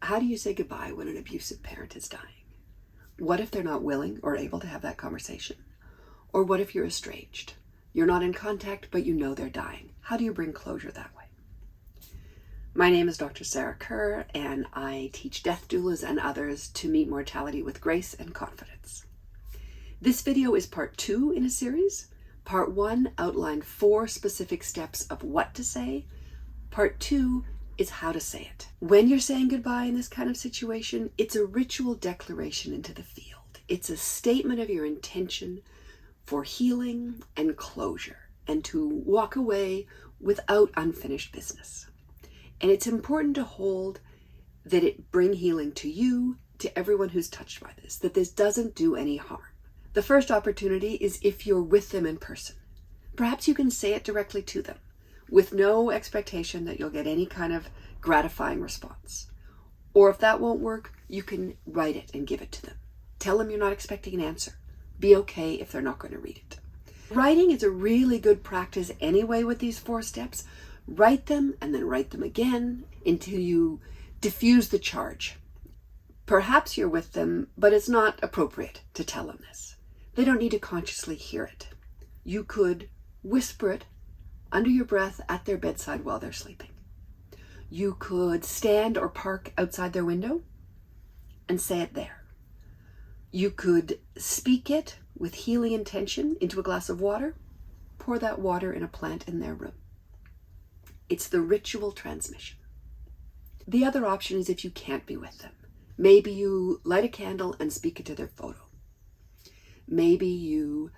How do you say goodbye when an abusive parent is dying? What if they're not willing or able to have that conversation? Or what if you're estranged? You're not in contact, but you know they're dying. How do you bring closure that way? My name is Dr. Sarah Kerr, and I teach death doulas and others to meet mortality with grace and confidence. This video is part 2 in a series. Part 1 outlined 4 specific steps of what to say. Part 2 is how to say it. When you're saying goodbye in this kind of situation, it's a ritual declaration into the field. It's a statement of your intention for healing and closure, and to walk away without unfinished business. And it's important to hold that it bring healing to you, to everyone who's touched by this, that this doesn't do any harm. The first opportunity is if you're with them in person. Perhaps you can say it directly to them, with no expectation that you'll get any kind of gratifying response. Or if that won't work, you can write it and give it to them. Tell them you're not expecting an answer. Be okay if they're not going to read it. Writing is a really good practice anyway with these 4 steps. Write them and then write them again until you diffuse the charge. Perhaps you're with them, but it's not appropriate to tell them this. They don't need to consciously hear it. You could whisper it under your breath at their bedside while they're sleeping. You could stand or park outside their window and say it there. You could speak it with healing intention into a glass of water, pour that water in a plant in their room. It's the ritual transmission. The other option is if you can't be with them. Maybe you light a candle and speak it to their photo. Maybe you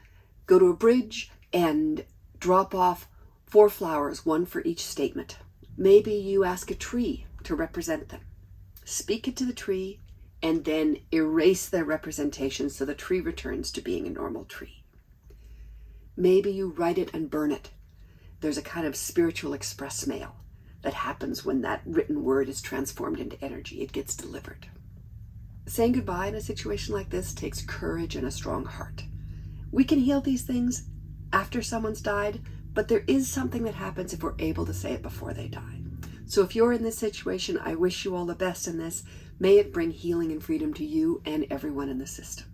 go to a bridge and drop off 4 flowers, 1 for each statement. Maybe you ask a tree to represent them. Speak it to the tree and then erase their representation so the tree returns to being a normal tree. Maybe you write it and burn it. There's a kind of spiritual express mail that happens when that written word is transformed into energy. It gets delivered. Saying goodbye in a situation like this takes courage and a strong heart. We can heal these things after someone's died, but there is something that happens if we're able to say it before they die. So if you're in this situation, I wish you all the best in this. May it bring healing and freedom to you and everyone in the system.